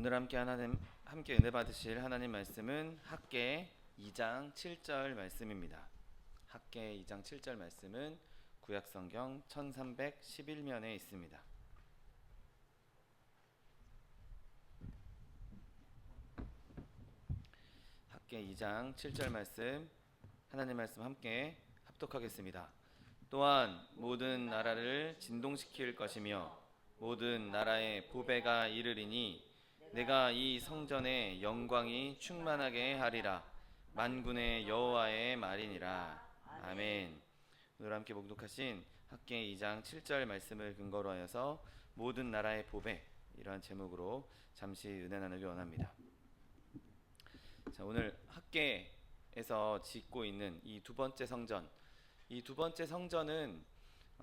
오늘 함께 은혜 받으실 하나님 말씀은 학개 2장 7절 말씀입니다. 학개 2장 7절 말씀은 구약성경 1311면에 있습니다. 학개 2장 7절 말씀, 하나님 말씀 함께 합독하겠습니다. 또한 모든 나라를 진동시킬 것이며 모든 나라의 보배가 이르리니 내가 이 성전의 영광이 충만하게 하리라. 만군의 여호와의 말이니라. 아멘. 오늘 함께 봉독하신 학개 2장 7절 말씀을 근거로 하여서 모든 나라의 보배, 이러한 제목으로 잠시 은혜 나누기 원합니다. 자, 오늘 학개에서 짓고 있는 이 두 번째 성전, 이 두 번째 성전은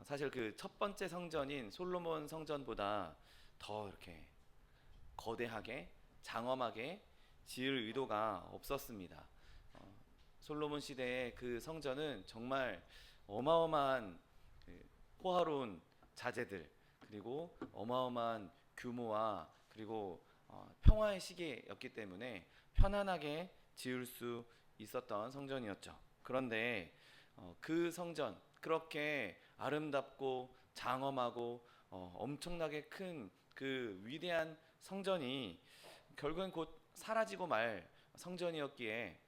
사실 그 첫 번째 성전인 솔로몬 성전보다 더 이렇게 거대하게 장엄하게 지을 의도가 없었습니다. 솔로몬 시대의 그 성전은 정말 어마어마한 호화로운 자재들, 그리고 어마어마한 규모와 그리고 평화의 시기였기 때문에 편안하게 지을 수 있었던 성전이었죠. 그런데 그 성전, 그렇게 아름답고 장엄하고 엄청나게 큰 그 위대한 성전이 결국엔 곧 사라지고 말 성전이었기에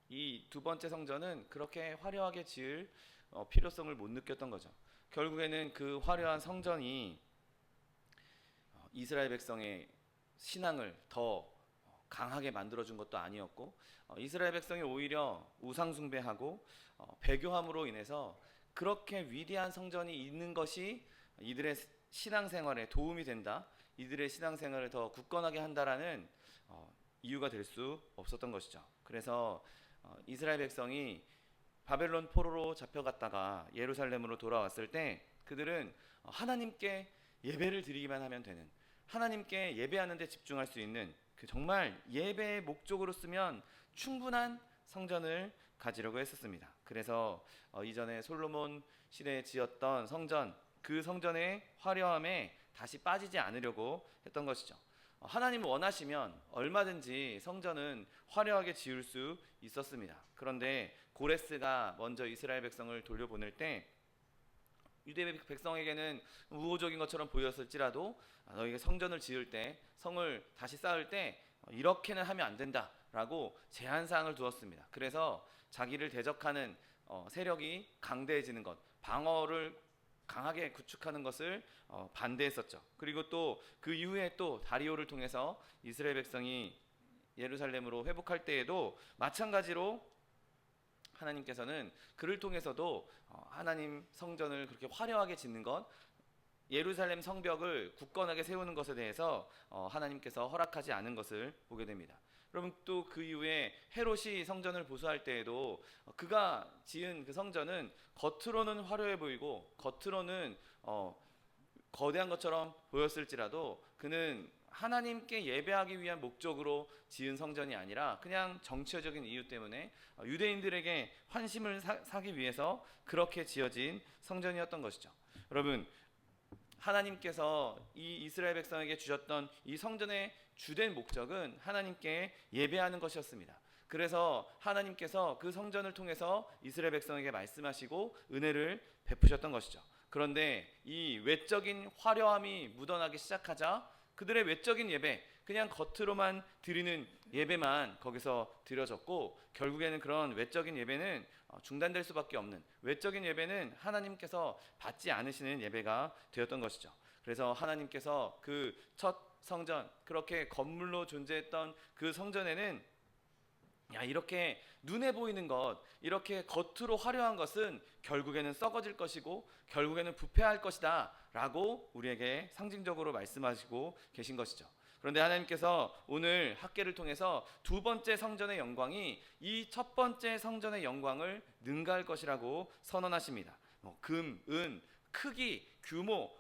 이 두 번째 성전은 그렇게 화려하게 지을 필요성을 못 느꼈던 거죠. 결국에는 그 화려한 성전이 이스라엘 백성의 신앙을 더 강하게 만들어준 것도 아니었고, 이스라엘 백성이 오히려 우상숭배하고 배교함으로 인해서 그렇게 위대한 성전이 있는 것이 이들의 신앙생활에 도움이 된다, 이들의 신앙생활을 더 굳건하게 한다라는 이유가 될 수 없었던 것이죠. 그래서 이스라엘 백성이 바벨론 포로로 잡혀갔다가 예루살렘으로 돌아왔을 때 그들은 하나님께 예배를 드리기만 하면 되는, 하나님께 예배하는 데 집중할 수 있는 그 정말 예배의 목적으로 쓰면 충분한 성전을 가지려고 했었습니다. 그래서 이전에 솔로몬 시대에 지었던 성전, 그 성전의 화려함에 다시 빠지지 않으려고 했던 것이죠. 하나님이 원하시면 얼마든지 성전은 화려하게 지을 수 있었습니다. 그런데 고레스가 먼저 이스라엘 백성을 돌려보낼 때 유대 백성에게는 우호적인 것처럼 보였을지라도 너희가 성전을 지을 때, 성을 다시 쌓을 때 이렇게는 하면 안 된다라고 제한사항을 두었습니다. 그래서 자기를 대적하는 세력이 강대해지는 것, 방어를 강하게 구축하는 것을 반대했었죠. 그리고 또 그 이후에 또 다리오를 통해서 이스라엘 백성이 예루살렘으로 회복할 때에도 마찬가지로 하나님께서는 그를 통해서도 하나님 성전을 그렇게 화려하게 짓는 것, 예루살렘 성벽을 굳건하게 세우는 것에 대해서 하나님께서 허락하지 않은 것을 보게 됩니다. 여러분, 또 그 이후에 헤롯이 성전을 보수할 때에도 그가 지은 그 성전은 겉으로는 화려해 보이고 겉으로는 거대한 것처럼 보였을지라도 그는 하나님께 예배하기 위한 목적으로 지은 성전이 아니라 그냥 정치적인 이유 때문에 유대인들에게 환심을 사기 위해서 그렇게 지어진 성전이었던 것이죠. 여러분, 하나님께서 이 이스라엘 백성에게 주셨던 이 성전의 주된 목적은 하나님께 예배하는 것이었습니다. 그래서 하나님께서 그 성전을 통해서 이스라엘 백성에게 말씀하시고 은혜를 베푸셨던 것이죠. 그런데 이 외적인 화려함이 묻어나기 시작하자 그들의 외적인 예배, 그냥 겉으로만 드리는 예배만 거기서 드려졌고, 결국에는 그런 외적인 예배는 중단될 수밖에 없는, 외적인 예배는 하나님께서 받지 않으시는 예배가 되었던 것이죠. 그래서 하나님께서 그 첫 성전, 그렇게 건물로 존재했던 그 성전에는 이렇게 눈에 보이는 것, 이렇게 겉으로 화려한 것은 결국에는 썩어질 것이고 결국에는 부패할 것이다 라고 우리에게 상징적으로 말씀하시고 계신 것이죠. 그런데 하나님께서 오늘 학개를 통해서 두 번째 성전의 영광이 이 첫 번째 성전의 영광을 능가할 것이라고 선언하십니다. 금, 은, 크기, 규모,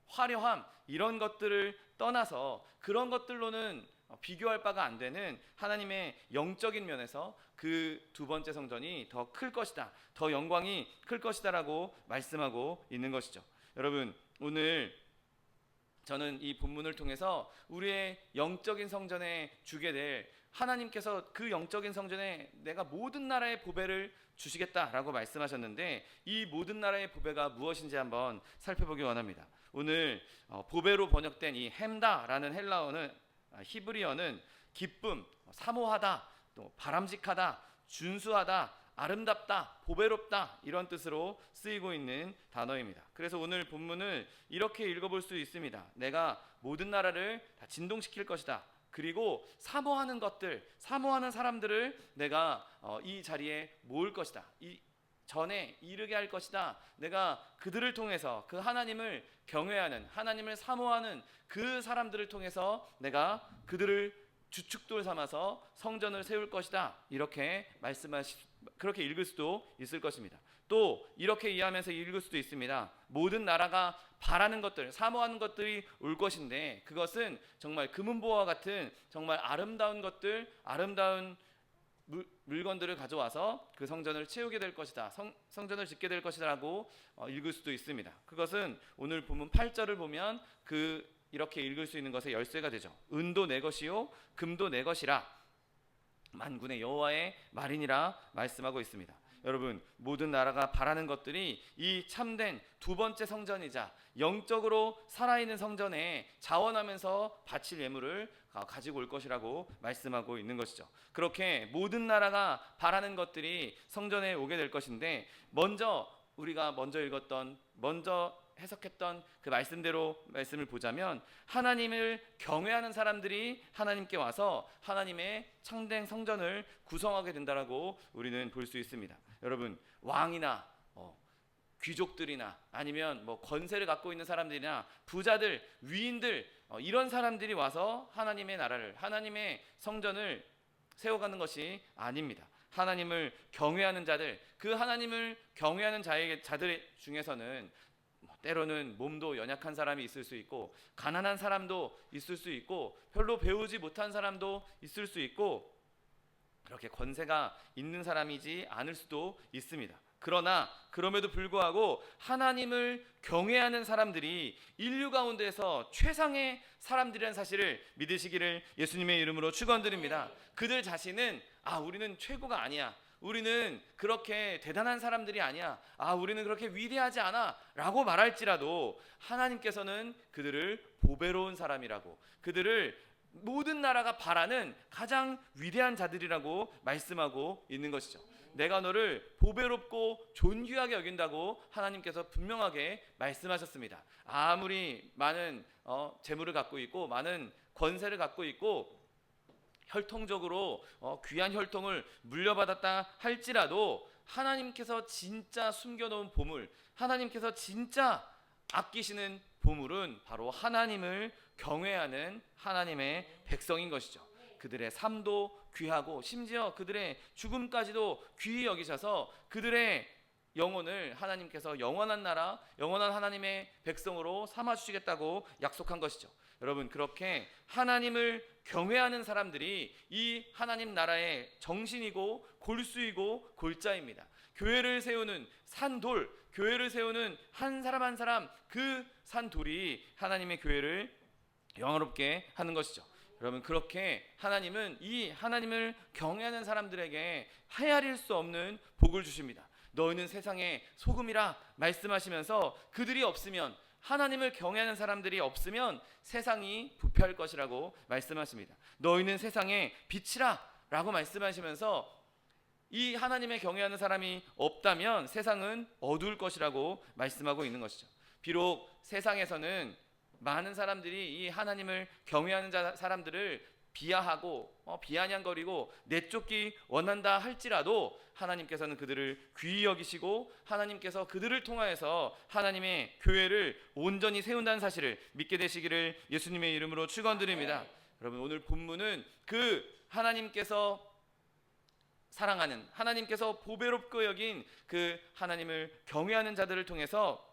화려함, 이런 것들을 떠나서 그런 것들로는 비교할 바가 안 되는 하나님의 영적인 면에서 그 두 번째 성전이 더 클 것이다, 더 영광이 클 것이다 라고 말씀하고 있는 것이죠. 여러분, 오늘 저는 이 본문을 통해서 우리의 영적인 성전에 주게 될 하나님께서 그 영적인 성전에 내가 모든 나라의 보배를 주시겠다라고 말씀하셨는데, 이 모든 나라의 보배가 무엇인지 한번 살펴보기 원합니다. 오늘 보배로 번역된 이 햄다라는 헬라어는 히브리어는 기쁨, 사모하다, 또 바람직하다, 준수하다, 아름답다, 보배롭다 이런 뜻으로 쓰이고 있는 단어입니다. 그래서 오늘 본문을 이렇게 읽어볼 수 있습니다. 내가 모든 나라를 다 진동시킬 것이다. 그리고 사모하는 것들, 사모하는 사람들을 내가 이 자리에 모을 것이다. 이 전에 이르게 할 것이다. 내가 그들을 통해서 그 하나님을 경외하는, 하나님을 사모하는 그 사람들을 통해서 내가 그들을 주축돌 삼아서 성전을 세울 것이다. 이렇게 그렇게 읽을 수도 있을 것입니다. 또 이렇게 이해하면서 읽을 수도 있습니다. 모든 나라가 바라는 것들, 사모하는 것들이 올 것인데, 그것은 정말 금은보화와 같은 정말 아름다운 것들, 아름다운 물건들을 가져와서 그 성전을 채우게 될 것이다. 성전을 짓게 될 것이라고 읽을 수도 있습니다. 그것은 오늘 본문 8절을 보면 이렇게 읽을 수 있는 것의 열쇠가 되죠. 은도 내 것이요 금도 내 것이라 만군의 여호와의 말이니라 말씀하고 있습니다. 여러분, 모든 나라가 바라는 것들이 이 참된 두 번째 성전이자 영적으로 살아있는 성전에 자원하면서 바칠 예물을 가지고 올 것이라고 말씀하고 있는 것이죠. 그렇게 모든 나라가 바라는 것들이 성전에 오게 될 것인데, 우리가 먼저 해석했던 그 말씀대로 말씀을 보자면, 하나님을 경외하는 사람들이 하나님께 와서 하나님의 참된 성전을 구성하게 된다라고 우리는 볼 수 있습니다. 여러분, 왕이나 귀족들이나 아니면 권세를 갖고 있는 사람들이나 부자들, 위인들, 이런 사람들이 와서 하나님의 나라를, 하나님의 성전을 세워가는 것이 아닙니다. 하나님을 경외하는 자들, 그 하나님을 경외하는 자들 중에서는 때로는 몸도 연약한 사람이 있을 수 있고, 가난한 사람도 있을 수 있고, 별로 배우지 못한 사람도 있을 수 있고, 그렇게 권세가 있는 사람이지 않을 수도 있습니다. 그러나 그럼에도 불구하고 하나님을 경외하는 사람들이 인류 가운데서 최상의 사람들이라는 사실을 믿으시기를 예수님의 이름으로 축원드립니다. 그들 자신은 우리는 최고가 아니야, 우리는 그렇게 대단한 사람들이 아니야, 우리는 그렇게 위대하지 않아 라고 말할지라도, 하나님께서는 그들을 보배로운 사람이라고, 그들을 모든 나라가 바라는 가장 위대한 자들이라고 말씀하고 있는 것이죠. 내가 너를 보배롭고 존귀하게 여긴다고 하나님께서 분명하게 말씀하셨습니다. 아무리 많은 재물을 갖고 있고 많은 권세를 갖고 있고 혈통적으로 귀한 혈통을 물려받았다 할지라도, 하나님께서 진짜 숨겨놓은 보물, 하나님께서 진짜 아끼시는 보물은 바로 하나님을 경외하는 하나님의 백성인 것이죠. 그들의 삶도 귀하고 심지어 그들의 죽음까지도 귀히 여기셔서 그들의 영혼을 하나님께서 영원한 나라, 영원한 하나님의 백성으로 삼아주시겠다고 약속한 것이죠. 여러분, 그렇게 하나님을 경외하는 사람들이 이 하나님 나라의 정신이고 골수이고 골자입니다. 교회를 세우는 산돌, 교회를 세우는 한 사람 한 사람, 그 산돌이 하나님의 교회를 영화롭게 하는 것이죠. 여러분, 그렇게 하나님은 이 하나님을 경외하는 사람들에게 헤아릴 수 없는 복을 주십니다. 너희는 세상의 소금이라 말씀하시면서, 그들이 없으면, 하나님을 경외하는 사람들이 없으면 세상이 부패할 것이라고 말씀하십니다. 너희는 세상의 빛이라 라고 말씀하시면서, 이 하나님의 경외하는 사람이 없다면 세상은 어두울 것이라고 말씀하고 있는 것이죠. 비록 세상에서는 많은 사람들이 이 하나님을 경외하는 사람들을 비하하고 비아냥거리고 내쫓기 원한다 할지라도, 하나님께서는 그들을 귀히 여기시고 하나님께서 그들을 통하여서 하나님의 교회를 온전히 세운다는 사실을 믿게 되시기를 예수님의 이름으로 축원드립니다. 여러분, 오늘 본문은 그 하나님께서 사랑하는, 하나님께서 보배롭고 여긴 그 하나님을 경외하는 자들을 통해서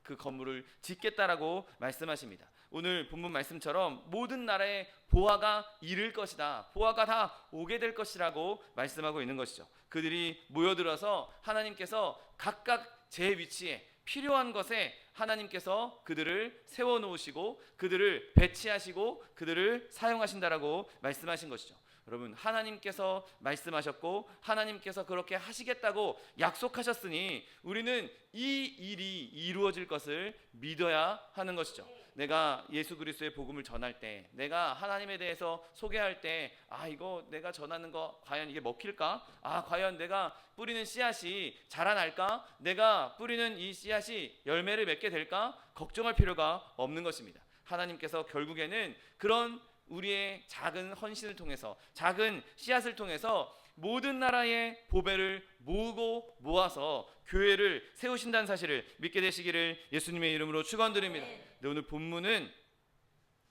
그 건물을 짓겠다라고 말씀하십니다. 오늘 본문 말씀처럼 모든 나라의 보화가 이를 것이다, 보화가 다 오게 될 것이라고 말씀하고 있는 것이죠. 그들이 모여들어서 하나님께서 각각 제 위치에 필요한 것에 하나님께서 그들을 세워놓으시고 그들을 배치하시고 그들을 사용하신다라고 말씀하신 것이죠. 여러분, 하나님께서 말씀하셨고 하나님께서 그렇게 하시겠다고 약속하셨으니 우리는 이 일이 이루어질 것을 믿어야 하는 것이죠. 내가 예수 그리스도의 복음을 전할 때, 내가 하나님에 대해서 소개할 때, 이거 내가 전하는 거 과연 이게 먹힐까? 과연 내가 뿌리는 씨앗이 자라날까? 내가 뿌리는 이 씨앗이 열매를 맺게 될까? 걱정할 필요가 없는 것입니다. 하나님께서 결국에는 그런 우리의 작은 헌신을 통해서, 작은 씨앗을 통해서 모든 나라의 보배를 모으고 모아서 교회를 세우신다는 사실을 믿게 되시기를 예수님의 이름으로 축원드립니다. 네, 오늘 본문은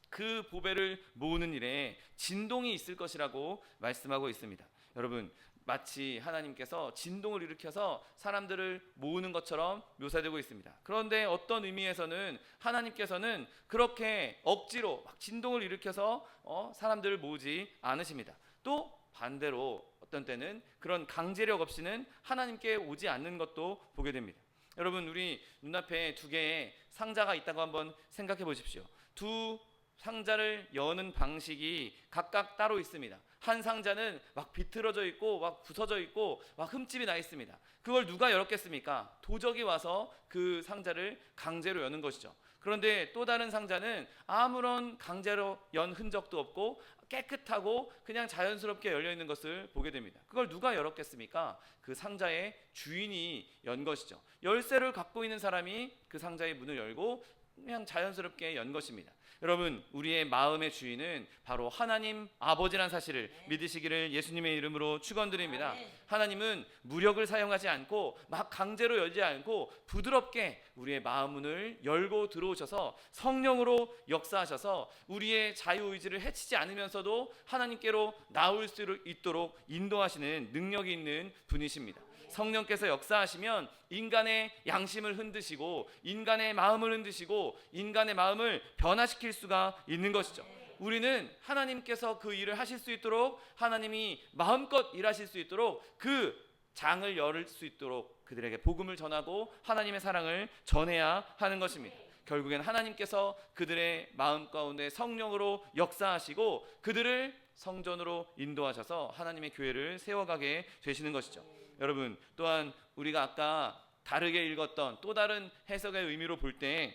그 보배를 모으는 일에 진동이 있을 것이라고 말씀하고 있습니다. 여러분, 마치 하나님께서 진동을 일으켜서 사람들을 모으는 것처럼 묘사되고 있습니다. 그런데 어떤 의미에서는 하나님께서는 그렇게 억지로 막 진동을 일으켜서 사람들을 모으지 않으십니다. 또 반대로 어떤 때는 그런 강제력 없이는 하나님께 오지 않는 것도 보게 됩니다. 여러분, 우리 눈앞에 두 개의 상자가 있다고 한번 생각해 보십시오. 두 상자를 여는 방식이 각각 따로 있습니다. 한 상자는 막 비틀어져 있고 막 부서져 있고 막 흠집이 나 있습니다. 그걸 누가 열었겠습니까? 도적이 와서 그 상자를 강제로 여는 것이죠. 그런데 또 다른 상자는 아무런 강제로 연 흔적도 없고 깨끗하고 그냥 자연스럽게 열려 있는 것을 보게 됩니다. 그걸 누가 열었겠습니까? 그 상자의 주인이 연 것이죠. 열쇠를 갖고 있는 사람이 그 상자의 문을 열고 그냥 자연스럽게 연 것입니다. 여러분, 우리의 마음의 주인은 바로 하나님 아버지란 사실을 믿으시기를 예수님의 이름으로 축원드립니다. 하나님은 무력을 사용하지 않고 막 강제로 열지 않고 부드럽게 우리의 마음 문을 열고 들어오셔서 성령으로 역사하셔서 우리의 자유의지를 해치지 않으면서도 하나님께로 나올 수 있도록 인도하시는 능력이 있는 분이십니다. 성령께서 역사하시면 인간의 양심을 흔드시고 인간의 마음을 흔드시고 인간의 마음을 변화시킬 수가 있는 것이죠. 우리는 하나님께서 그 일을 하실 수 있도록, 하나님이 마음껏 일하실 수 있도록 그 장을 열 수 있도록 그들에게 복음을 전하고 하나님의 사랑을 전해야 하는 것입니다. 결국엔 하나님께서 그들의 마음 가운데 성령으로 역사하시고 그들을 성전으로 인도하셔서 하나님의 교회를 세워가게 되시는 것이죠. 여러분, 또한 우리가 아까 다르게 읽었던 또 다른 해석의 의미로 볼 때,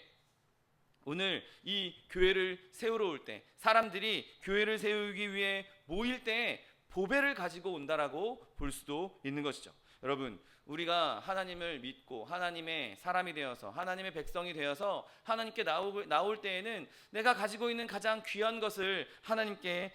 오늘 이 교회를 세우러 올 때, 사람들이 교회를 세우기 위해 모일 때 보배를 가지고 온다라고 볼 수도 있는 것이죠. 여러분, 우리가 하나님을 믿고 하나님의 사람이 되어서 하나님의 백성이 되어서 하나님께 나올 때에는 내가 가지고 있는 가장 귀한 것을 하나님께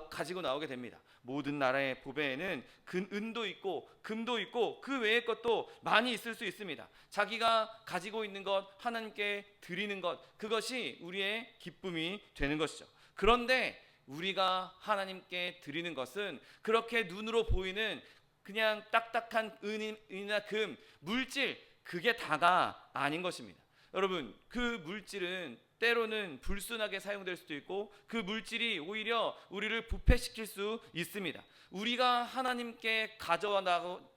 가지고 나오게 됩니다. 모든 나라의 보배에는 은도 있고 금도 있고 그 외의 것도 많이 있을 수 있습니다. 자기가 가지고 있는 것, 하나님께 드리는 것, 그것이 우리의 기쁨이 되는 것이죠. 그런데 우리가 하나님께 드리는 것은 그렇게 눈으로 보이는 그냥 딱딱한 은이나 금, 물질, 그게 다가 아닌 것입니다. 여러분, 그 물질은 때로는 불순하게 사용될 수도 있고 그 물질이 오히려 우리를 부패시킬 수 있습니다. 우리가 하나님께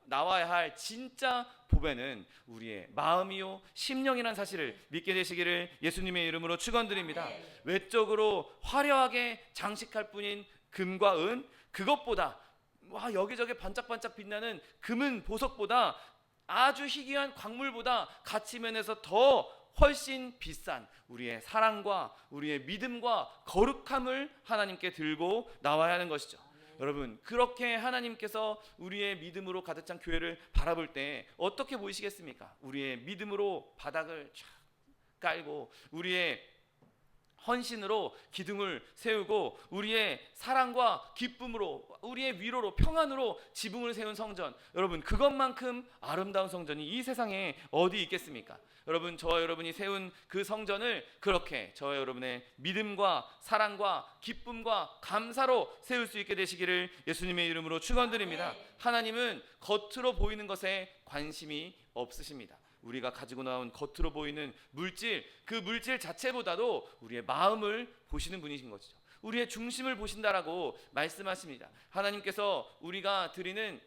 나와야 할 진짜 보배는 우리의 마음이요 심령이라는 사실을 믿게 되시기를 예수님의 이름으로 축원드립니다. 외적으로 화려하게 장식할 뿐인 금과 은, 그것보다 여기저기 반짝반짝 빛나는 금은 보석보다 아주 희귀한 광물보다 가치 면에서 더 훨씬 비싼 우리의 사랑과 우리의 믿음과 거룩함을 하나님께 들고 나와야 하는 것이죠. 여러분, 그렇게 하나님께서 우리의 믿음으로 가득 찬 교회를 바라볼 때 어떻게 보이시겠습니까? 우리의 믿음으로 바닥을 쫙 깔고 우리의 헌신으로 기둥을 세우고 우리의 사랑과 기쁨으로 우리의 위로로 평안으로 지붕을 세운 성전, 여러분, 그것만큼 아름다운 성전이 이 세상에 어디 있겠습니까? 여러분, 저와 여러분이 세운 그 성전을 그렇게 저와 여러분의 믿음과 사랑과 기쁨과 감사로 세울 수 있게 되시기를 예수님의 이름으로 축원드립니다. 하나님은 겉으로 보이는 것에 관심이 없으십니다. 우리가 가지고 나온 겉으로 보이는 물질, 그 물질 자체보다도 우리의 마음을 보시는 분이신 것이죠. 우리의 중심을 보신다라고 말씀하십니다. 하나님께서 우리가 드리는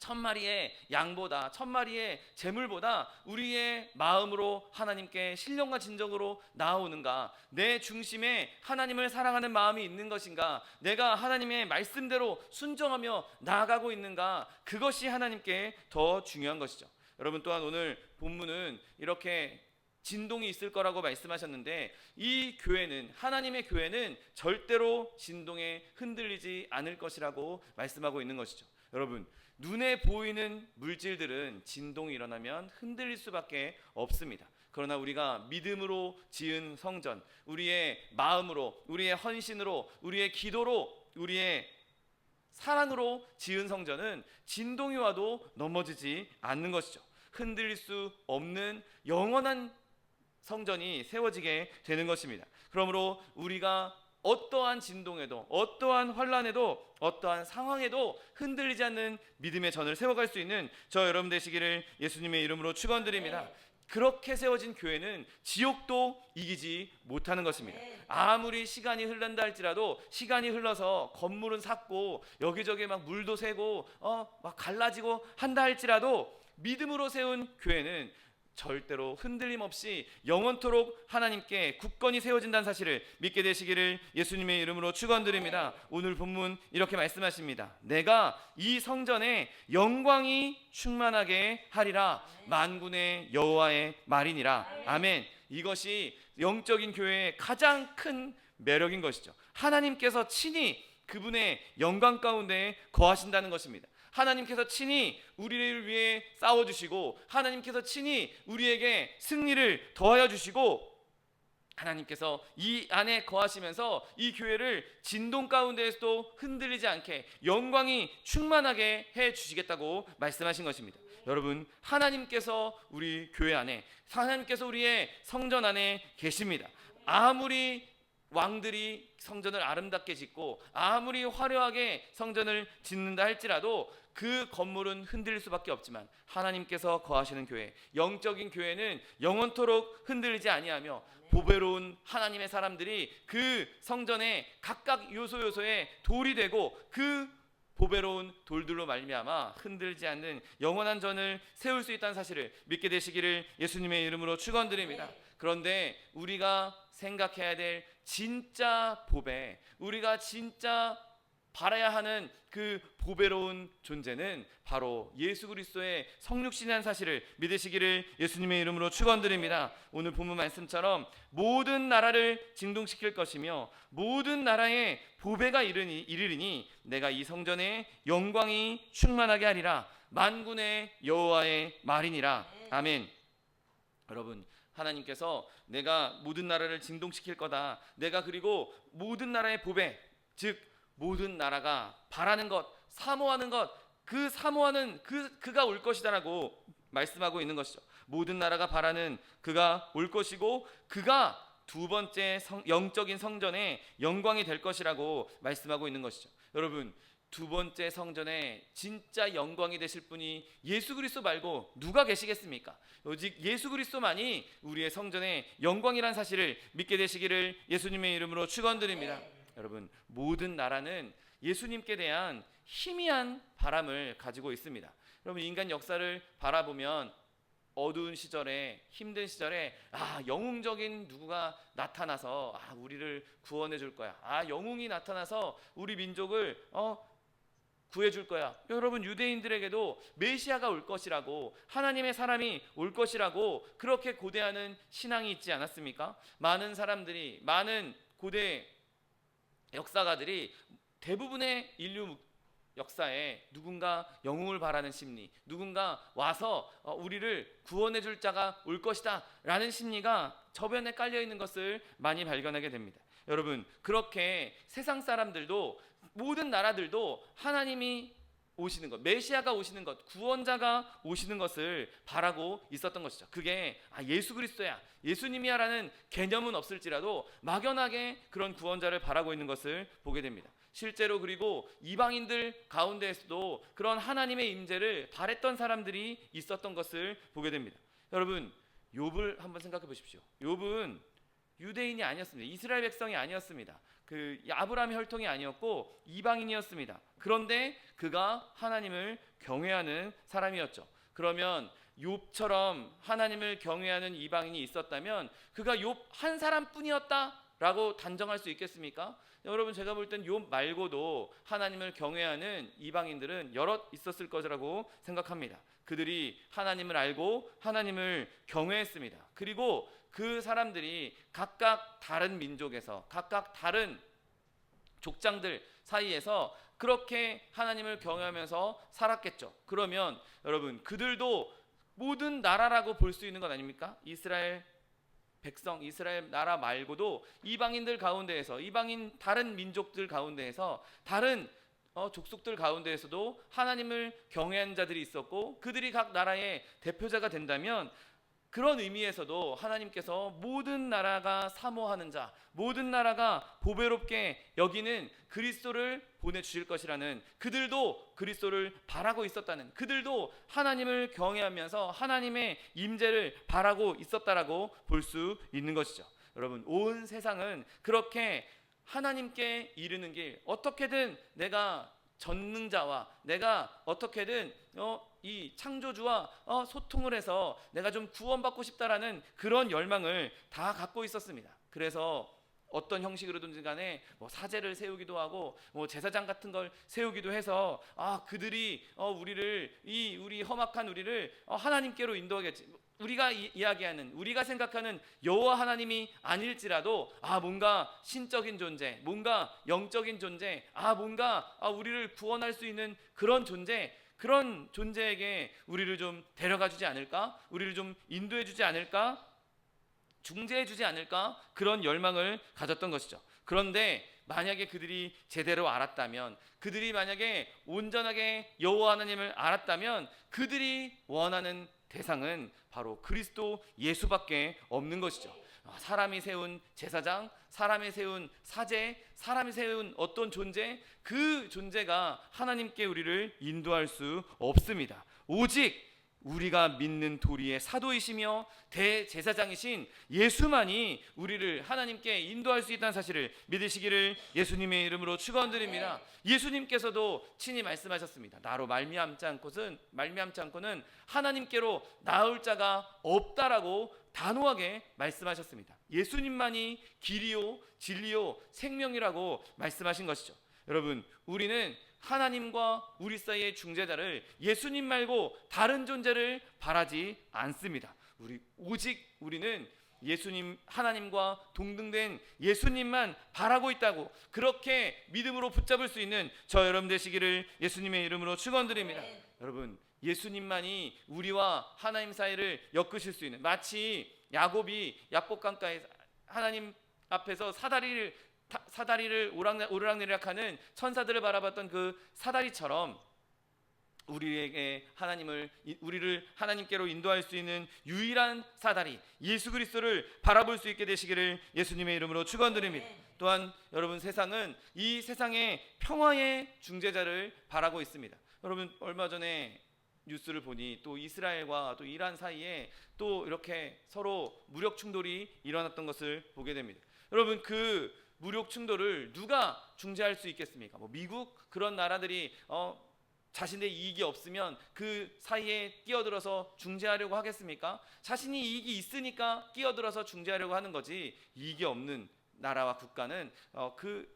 천마리의 양보다, 천마리의 재물보다 우리의 마음으로 하나님께 신령과 진정으로 나아오는가? 내 중심에 하나님을 사랑하는 마음이 있는 것인가? 내가 하나님의 말씀대로 순종하며 나아가고 있는가? 그것이 하나님께 더 중요한 것이죠. 여러분, 또한 오늘 본문은 이렇게 진동이 있을 거라고 말씀하셨는데, 이 교회는, 하나님의 교회는 절대로 진동에 흔들리지 않을 것이라고 말씀하고 있는 것이죠. 여러분, 눈에 보이는 물질들은 진동이 일어나면 흔들릴 수밖에 없습니다. 그러나 우리가 믿음으로 지은 성전, 우리의 마음으로, 우리의 헌신으로, 우리의 기도로, 우리의 사랑으로 지은 성전은 진동이 와도 넘어지지 않는 것이죠. 흔들릴 수 없는 영원한 성전이 세워지게 되는 것입니다. 그러므로 우리가 어떠한 진동에도, 어떠한 환란에도, 어떠한 상황에도 흔들리지 않는 믿음의 전을 세워갈 수 있는 저 여러분 되시기를 예수님의 이름으로 축원드립니다. 그렇게 세워진 교회는 지옥도 이기지 못하는 것입니다. 아무리 시간이 흐른다 할지라도, 시간이 흘러서 건물은 삭고 여기저기 막 물도 새고 막 갈라지고 한다 할지라도 믿음으로 세운 교회는 절대로 흔들림 없이 영원토록 하나님께 굳건히 세워진다는 사실을 믿게 되시기를 예수님의 이름으로 축원드립니다. 오늘 본문 이렇게 말씀하십니다. 내가 이 성전에 영광이 충만하게 하리라. 만군의 여호와의 말이니라. 아멘. 이것이 영적인 교회의 가장 큰 매력인 것이죠. 하나님께서 친히 그분의 영광 가운데 거하신다는 것입니다. 하나님께서 친히 우리를 위해 싸워주시고, 하나님께서 친히 우리에게 승리를 더하여 주시고, 하나님께서 이 안에 거하시면서 이 교회를 진동 가운데에서도 흔들리지 않게 영광이 충만하게 해 주시겠다고 말씀하신 것입니다. 여러분, 하나님께서 우리 교회 안에, 하나님께서 우리의 성전 안에 계십니다. 아무리 왕들이 성전을 아름답게 짓고 아무리 화려하게 성전을 짓는다 할지라도 그 건물은 흔들릴 수밖에 없지만, 하나님께서 거하시는 교회, 영적인 교회는 영원토록 흔들리지 아니하며 보배로운 하나님의 사람들이 그 성전의 각각 요소요소에 돌이 되고 그 보배로운 돌들로 말미암아 흔들지 않는 영원한 전을 세울 수 있다는 사실을 믿게 되시기를 예수님의 이름으로 축원드립니다. 그런데 우리가 생각해야 될 진짜 보배, 우리가 진짜 바라야 하는 그 보배로운 존재는 바로 예수 그리스도의 성육신이라는 사실을 믿으시기를 예수님의 이름으로 축원드립니다. 오늘 본문 말씀처럼 모든 나라를 진동시킬 것이며 모든 나라에 보배가 이르리니 내가 이 성전에 영광이 충만하게 하리라. 만군의 여호와의 말이니라. 아멘. 여러분, 하나님께서 내가 모든 나라를 진동시킬 거다, 내가 그리고 모든 나라의 보배, 즉 모든 나라가 바라는 것, 사모하는 것, 그 사모하는 그가 올 것이다라고 말씀하고 있는 것이죠. 모든 나라가 바라는 그가 올 것이고 그가 두 번째 영적인 성전의 영광이 될 것이라고 말씀하고 있는 것이죠. 여러분, 두 번째 성전에 진짜 영광이 되실 분이 예수 그리스도 말고 누가 계시겠습니까? 오직 예수 그리스도만이 우리의 성전의 영광이란 사실을 믿게 되시기를 예수님의 이름으로 축원드립니다. 여러분, 모든 나라는 예수님께 대한 희미한 바람을 가지고 있습니다. 여러분, 인간 역사를 바라보면 어두운 시절에, 힘든 시절에 영웅적인 누구가 나타나서 우리를 구원해 줄 거야, 영웅이 나타나서 우리 민족을 구해줄 거야. 여러분, 유대인들에게도 메시아가 올 것이라고, 하나님의 사람이 올 것이라고 그렇게 고대하는 신앙이 있지 않았습니까? 많은 사람들이, 많은 고대 역사가들이 대부분의 인류 역사에 누군가 영웅을 바라는 심리, 누군가 와서 우리를 구원해 줄 자가 올 것이다 라는 심리가 저변에 깔려 있는 것을 많이 발견하게 됩니다. 여러분, 그렇게 세상 사람들도, 모든 나라들도 하나님이 오시는 것, 메시아가 오시는 것, 구원자가 오시는 것을 바라고 있었던 것이죠. 그게 예수 그리스도야, 예수님이야 라는 개념은 없을지라도 막연하게 그런 구원자를 바라고 있는 것을 보게 됩니다. 실제로 그리고 이방인들 가운데에서도 그런 하나님의 임재를 바랬던 사람들이 있었던 것을 보게 됩니다. 여러분, 욥을 한번 생각해 보십시오. 욥은 유대인이 아니었습니다. 이스라엘 백성이 아니었습니다. 그 아브라함의 혈통이 아니었고 이방인이었습니다. 그런데 그가 하나님을 경외하는 사람이었죠. 그러면 욥처럼 하나님을 경외하는 이방인이 있었다면 그가 욥 한 사람뿐이었다라고 단정할 수 있겠습니까? 여러분, 제가 볼 땐 욥 말고도 하나님을 경외하는 이방인들은 여럿 있었을 것이라고 생각합니다. 그들이 하나님을 알고 하나님을 경외했습니다. 그리고 그 사람들이 각각 다른 민족에서 각각 다른 족장들 사이에서 그렇게 하나님을 경외하면서 살았겠죠. 그러면 여러분, 그들도 모든 나라라고 볼 수 있는 것 아닙니까? 이스라엘 백성, 이스라엘 나라 말고도 이방인들 가운데에서, 이방인 다른 민족들 가운데에서, 다른 족속들 가운데에서도 하나님을 경외하는 자들이 있었고 그들이 각 나라의 대표자가 된다면 그런 의미에서도 하나님께서 모든 나라가 사모하는 자, 모든 나라가 보배롭게 여기는 그리스도를 보내주실 것이라는, 그들도 그리스도를 바라고 있었다는, 그들도 하나님을 경외하면서 하나님의 임재를 바라고 있었다라고 볼 수 있는 것이죠. 여러분, 온 세상은 그렇게 하나님께 이르는 길, 어떻게든 내가 전능자와 내가 어떻게든 이 창조주와 소통을 해서 내가 좀 구원받고 싶다라는 그런 열망을 다 갖고 있었습니다. 그래서 어떤 형식으로든지 간에 사제를 세우기도 하고 제사장 같은 걸 세우기도 해서 그들이 우리를, 우리 험악한 우리를 하나님께로 인도하겠지. 우리가 이야기하는, 우리가 생각하는 여호와 하나님이 아닐지라도 뭔가 신적인 존재, 뭔가 영적인 존재, 뭔가 우리를 구원할 수 있는 그런 존재, 그런 존재에게 우리를 좀 데려가 주지 않을까? 우리를 좀 인도해 주지 않을까? 중재해 주지 않을까? 그런 열망을 가졌던 것이죠. 그런데 만약에 그들이 제대로 알았다면, 그들이 만약에 온전하게 여호와 하나님을 알았다면 그들이 원하는 대상은 바로 그리스도 예수밖에 없는 것이죠. 사람이 세운 제사장, 사람이 세운 사제, 사람이 세운 어떤 존재, 그 존재가 하나님께 우리를 인도할 수 없습니다. 오직 우리가 믿는 도리의 사도이시며 대제사장이신 예수만이 우리를 하나님께 인도할 수 있다는 사실을 믿으시기를 예수님의 이름으로 축원드립니다. 예수님께서도 친히 말씀하셨습니다. 나로 말미암지 않고는 하나님께로 나올 자가 없다라고 단호하게 말씀하셨습니다. 예수님만이 길이요 진리요 생명이라고 말씀하신 것이죠. 여러분, 우리는 하나님과 우리 사이의 중재자를, 예수님 말고 다른 존재를 바라지 않습니다. 오직 우리는 예수님, 하나님과 동등된 예수님만 바라고 있다고, 그렇게 믿음으로 붙잡을 수 있는 저 여러분 되시기를 예수님의 이름으로 축원드립니다. 여러분, 예수님만이 우리와 하나님 사이를 엮으실 수 있는, 마치 야곱이 야복강가에 하나님 앞에서 사다리를 오르락내리락하는 천사들을 바라봤던 그 사다리처럼 우리를 하나님께로 인도할 수 있는 유일한 사다리 예수 그리스도를 바라볼 수 있게 되시기를 예수님의 이름으로 축원드립니다. 또한 여러분, 세상은 이 세상의 평화의 중재자를 바라고 있습니다. 여러분, 얼마 전에 뉴스를 보니 또 이스라엘과 또 이란 사이에 또 이렇게 서로 무력 충돌이 일어났던 것을 보게 됩니다. 여러분, 그 무력 충돌을 누가 중재할 수 있겠습니까? 미국, 그런 나라들이 자신의 이익이 없으면 그 사이에 끼어들어서 중재하려고 하겠습니까? 자신이 이익이 있으니까 끼어들어서 중재하려고 하는 거지, 이익이 없는 나라와 국가는 그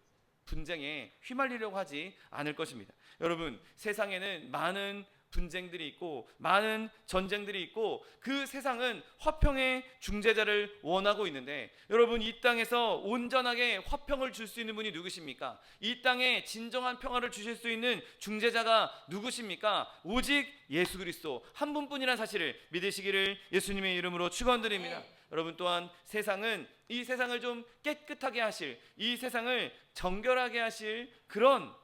분쟁에 휘말리려고 하지 않을 것입니다. 여러분, 세상에는 많은 분쟁들이 있고 많은 전쟁들이 있고 그 세상은 화평의 중재자를 원하고 있는데, 여러분, 이 땅에서 온전하게 화평을 줄 수 있는 분이 누구십니까? 이 땅에 진정한 평화를 주실 수 있는 중재자가 누구십니까? 오직 예수 그리스도 한 분뿐이라는 사실을 믿으시기를 예수님의 이름으로 축원드립니다. 여러분, 또한 세상은 이 세상을 좀 깨끗하게 하실, 이 세상을 정결하게 하실 그런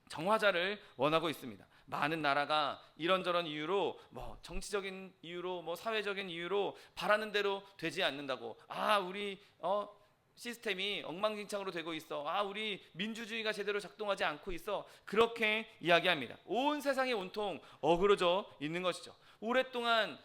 정화자를 원하고 있습니다. 많은 나라가 이런저런 이유로, 정치적인 이유로, 사회적인 이유로 바라는 대로 되지 않는다고, 우리 시스템이 엉망진창으로 되고 있어, 우리 민주주의가 제대로 작동하지 않고 있어, 그렇게 이야기합니다. 온 세상이 온통 어그러져 있는 것이죠. 오랫동안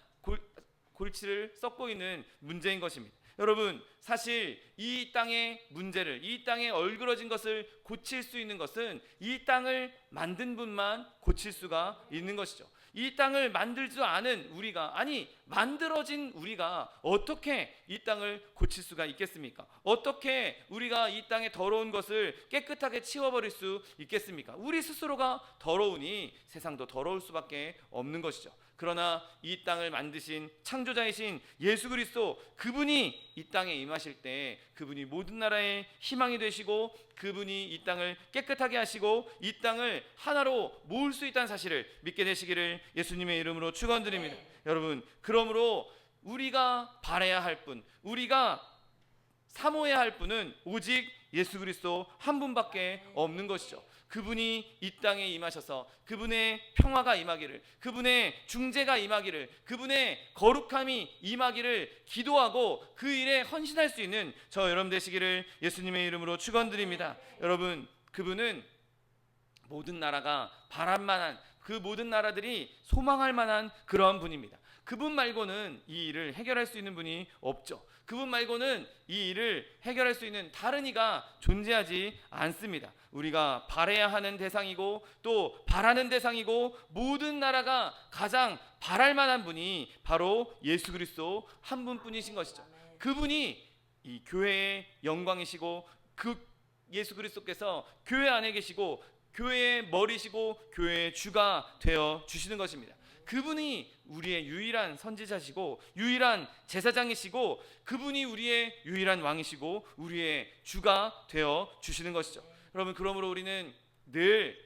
골치를 썩고 있는 문제인 것입니다. 여러분, 사실 이 땅의 문제를, 이 땅에 얼그러진 것을 고칠 수 있는 것은 이 땅을 만든 분만 고칠 수가 있는 것이죠. 이 땅을 만들지도 않은 우리가, 아니 만들어진 우리가 어떻게 이 땅을 고칠 수가 있겠습니까? 어떻게 우리가 이 땅의 더러운 것을 깨끗하게 치워버릴 수 있겠습니까? 우리 스스로가 더러우니 세상도 더러울 수밖에 없는 것이죠. 그러나 이 땅을 만드신 창조자이신 예수 그리스도, 그분이 이 땅에 임하실 때 그분이 모든 나라의 희망이 되시고, 그분이 이 땅을 깨끗하게 하시고 이 땅을 하나로 모을 수 있다는 사실을 믿게 되시기를 예수님의 이름으로 축원드립니다. 여러분, 그러므로 우리가 바라야 할 분, 우리가 사모해야 할 분은 오직 예수 그리스도 한 분밖에 없는 것이죠. 그분이 이 땅에 임하셔서 그분의 평화가 임하기를, 그분의 중재가 임하기를, 그분의 거룩함이 임하기를 기도하고 그 일에 헌신할 수 있는 저 여러분 되시기를 예수님의 이름으로 축원드립니다. 여러분, 그분은 모든 나라가 바랄만한, 그 모든 나라들이 소망할 만한 그러한 분입니다. 그분 말고는 이 일을 해결할 수 있는 분이 없죠. 그분 말고는 이 일을 해결할 수 있는 다른 이가 존재하지 않습니다. 우리가 바라야 하는 대상이고 또 바라는 대상이고, 모든 나라가 가장 바랄 만한 분이 바로 예수 그리스도 한 분뿐이신 것이죠. 그분이 이 교회의 영광이시고, 그 예수 그리스도께서 교회 안에 계시고 교회의 머리시고 교회의 주가 되어 주시는 것입니다. 그분이 우리의 유일한 선지자시고 유일한 제사장이시고, 그분이 우리의 유일한 왕이시고 우리의 주가 되어 주시는 것이죠. 여러분, 그러므로 우리는 늘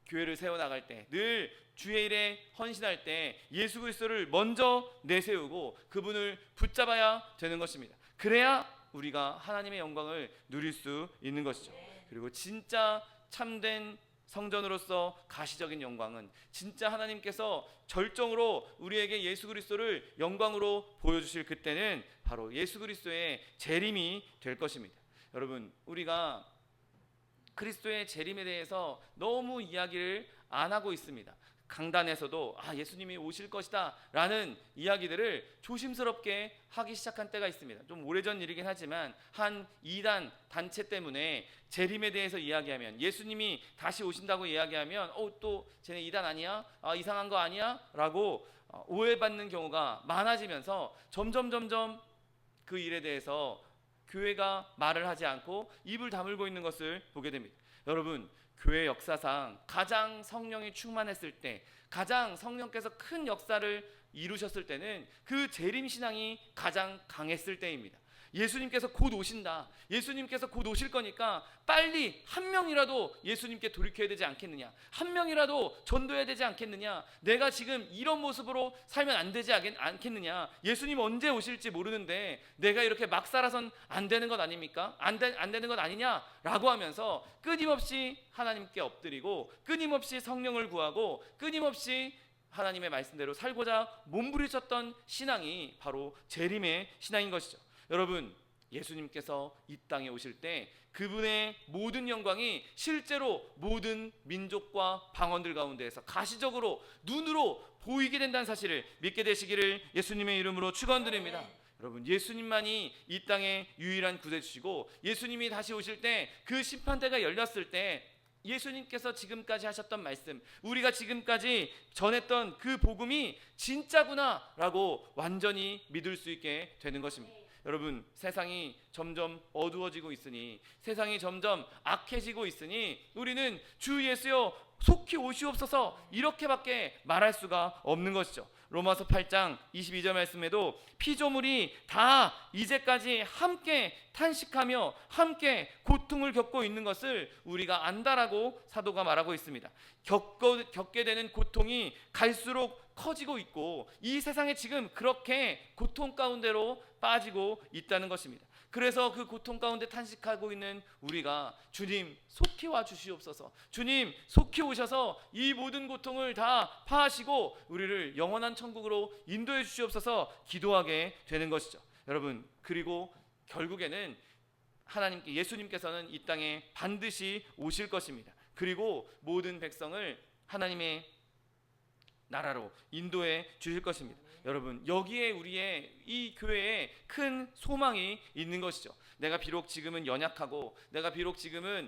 교회를 세워나갈 때, 늘 주의 일에 헌신할 때 예수 그리스도를 먼저 내세우고 그분을 붙잡아야 되는 것입니다. 그래야 우리가 하나님의 영광을 누릴 수 있는 것이죠. 그리고 진짜 참된 성전으로서 가시적인 영광은, 진짜 하나님께서 절정으로 우리에게 예수 그리스도를 영광으로 보여주실 그때는 바로 예수 그리스도의 재림이 될 것입니다. 여러분, 우리가 그리스도의 재림에 대해서 너무 이야기를 안 하고 있습니다. 강단에서도 예수님이 오실 것이다 라는 이야기들을 조심스럽게 하기 시작한 때가 있습니다. 좀 오래전 일이긴 하지만 한 이단 단체 때문에 재림에 대해서 이야기하면, 예수님이 다시 오신다고 이야기하면 또 쟤네 이단 아니야? 이상한 거 아니야? 라고 오해받는 경우가 많아지면서 점점 그 일에 대해서 교회가 말을 하지 않고 입을 다물고 있는 것을 보게 됩니다. 여러분, 교회 역사상 가장 성령이 충만했을 때, 가장 성령께서 큰 역사를 이루셨을 때는 그 재림신앙이 가장 강했을 때입니다. 예수님께서 곧 오신다, 예수님께서 곧 오실 거니까 빨리 한 명이라도 예수님께 돌이켜야 되지 않겠느냐, 한 명이라도 전도해야 되지 않겠느냐, 내가 지금 이런 모습으로 살면 안 되지 않겠느냐, 예수님 언제 오실지 모르는데 내가 이렇게 막 살아선 안 되는 것 아닙니까? 안 되는 것 아니냐라고 하면서 끊임없이 하나님께 엎드리고 끊임없이 성령을 구하고 끊임없이 하나님의 말씀대로 살고자 몸부림쳤던 신앙이 바로 재림의 신앙인 것이죠. 여러분, 예수님께서 이 땅에 오실 때 그분의 모든 영광이 실제로 모든 민족과 방언들 가운데에서 가시적으로 눈으로 보이게 된다는 사실을 믿게 되시기를 예수님의 이름으로 축원드립니다. 여러분, 예수님만이 이 땅의 유일한 구세주시고, 예수님이 다시 오실 때 그 심판대가 열렸을 때 예수님께서 지금까지 하셨던 말씀, 우리가 지금까지 전했던 그 복음이 진짜구나 라고 완전히 믿을 수 있게 되는 것입니다. 여러분, 세상이 점점 어두워지고 있으니, 세상이 점점 악해지고 있으니 우리는 주 예수여 속히 오시옵소서 이렇게밖에 말할 수가 없는 것이죠. 로마서 8장 22절 말씀에도 피조물이 다 이제까지 함께 탄식하며 함께 고통을 겪고 있는 것을 우리가 안다라고 사도가 말하고 있습니다. 겪게 되는 고통이 갈수록 커지고 있고, 이 세상에 지금 그렇게 고통 가운데로 빠지고 있다는 것입니다. 그래서 그 고통 가운데 탄식하고 있는 우리가 주님 속히 와 주시옵소서, 주님 속히 오셔서 이 모든 고통을 다 파하시고 우리를 영원한 천국으로 인도해 주시옵소서 기도하게 되는 것이죠. 여러분, 그리고 결국에는 하나님께, 예수님께서는 이 땅에 반드시 오실 것입니다. 그리고 모든 백성을 하나님의 나라로 인도해 주실 것입니다. 여러분, 여기에 우리의 이 교회에 큰 소망이 있는 것이죠. 내가 비록 지금은 연약하고, 내가 비록 지금은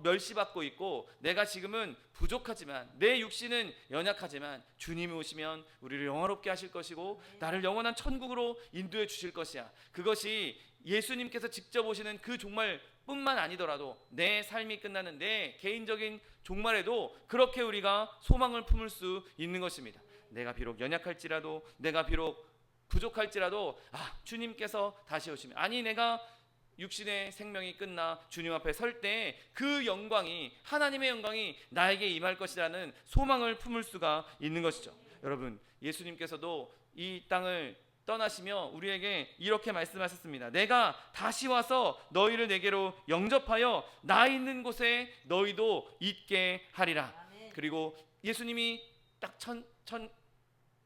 멸시받고 있고, 내가 지금은 부족하지만, 내 육신은 연약하지만 주님이 오시면 우리를 영화롭게 하실 것이고 나를 영원한 천국으로 인도해 주실 것이야. 그것이 예수님께서 직접 오시는 그 종말 뿐만 아니더라도 내 삶이 끝나는 내 개인적인 종말에도 그렇게 우리가 소망을 품을 수 있는 것입니다. 내가 비록 연약할지라도, 내가 비록 부족할지라도, 주님께서 다시 오시면, 아니 내가 육신의 생명이 끝나 주님 앞에 설 때 그 영광이, 하나님의 영광이 나에게 임할 것이라는 소망을 품을 수가 있는 것이죠. 여러분, 예수님께서도 이 땅을 떠나시며 우리에게 이렇게 말씀하셨습니다. 내가 다시 와서 너희를 내게로 영접하여 나 있는 곳에 너희도 있게 하리라. 그리고 예수님이 딱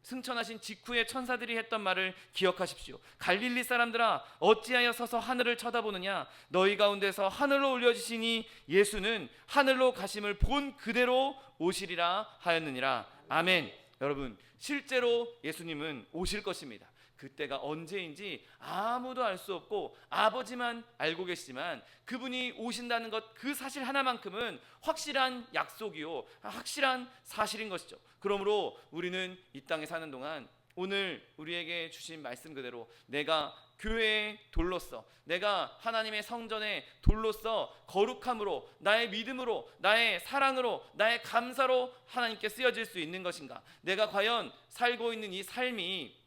승천하신 직후에 천사들이 했던 말을 기억하십시오. 갈릴리 사람들아, 어찌하여 서서 하늘을 쳐다보느냐? 너희 가운데서 하늘로 올려지시니 예수는 하늘로 가심을 본 그대로 오시리라 하였느니라. 아멘. 여러분, 실제로 예수님은 오실 것입니다. 그때가 언제인지 아무도 알 수 없고 아버지만 알고 계시지만, 그분이 오신다는 것, 그 사실 하나만큼은 확실한 약속이요, 확실한 사실인 것이죠. 그러므로 우리는 이 땅에 사는 동안 오늘 우리에게 주신 말씀 그대로 내가 교회의 돌로서, 내가 하나님의 성전의 돌로서 거룩함으로, 나의 믿음으로, 나의 사랑으로, 나의 감사로 하나님께 쓰여질 수 있는 것인가? 내가 과연 살고 있는 이 삶이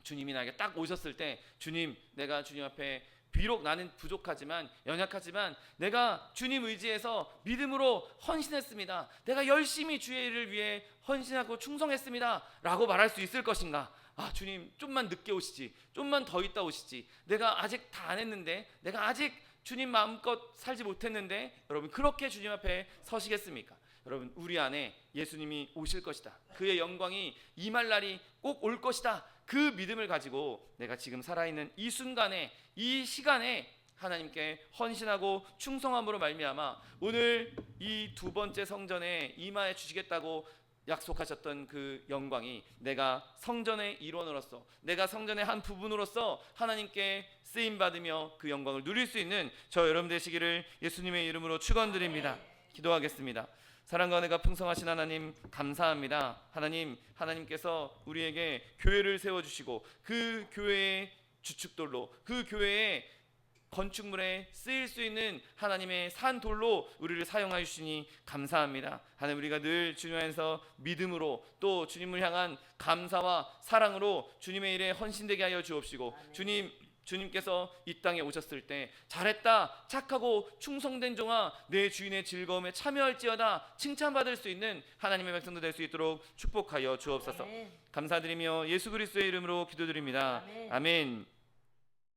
주님이 나에게 딱 오셨을 때, 주님, 내가 주님 앞에 비록 나는 부족하지만, 연약하지만 내가 주님 의지해서 믿음으로 헌신했습니다, 내가 열심히 주의 일을 위해 헌신하고 충성했습니다 라고 말할 수 있을 것인가? 주님, 좀만 늦게 오시지, 좀만 더 있다 오시지, 내가 아직 다 안 했는데, 내가 아직 주님 마음껏 살지 못했는데, 여러분, 그렇게 주님 앞에 서시겠습니까? 여러분, 우리 안에 예수님이 오실 것이다, 그의 영광이 임할 날이 꼭 올 것이다, 그 믿음을 가지고 내가 지금 살아있는 이 순간에, 이 시간에 하나님께 헌신하고 충성함으로 말미암아 오늘 이 두 번째 성전에 임하여 주시겠다고 약속하셨던 그 영광이 내가 성전의 일원으로서, 내가 성전의 한 부분으로서 하나님께 쓰임받으며 그 영광을 누릴 수 있는 저 여러분 되시기를 예수님의 이름으로 축원드립니다. 기도하겠습니다. 사랑과 은혜가 풍성하신 하나님, 감사합니다. 하나님께서 우리에게 교회를 세워주시고 그 교회의 주축돌로, 그 교회의 건축물에 쓰일 수 있는 하나님의 산돌로 우리를 사용하여 주시니 감사합니다. 하나님, 우리가 늘 주님 안에서 믿음으로, 또 주님을 향한 감사와 사랑으로 주님의 일에 헌신되게 하여 주옵시고, 주님께서 이 땅에 오셨을 때 잘했다, 착하고 충성된 종아, 내 주인의 즐거움에 참여할지어다 칭찬받을 수 있는 하나님의 백성도 될 수 있도록 축복하여 주옵소서. 감사드리며 예수 그리스도의 이름으로 기도드립니다. 아멘.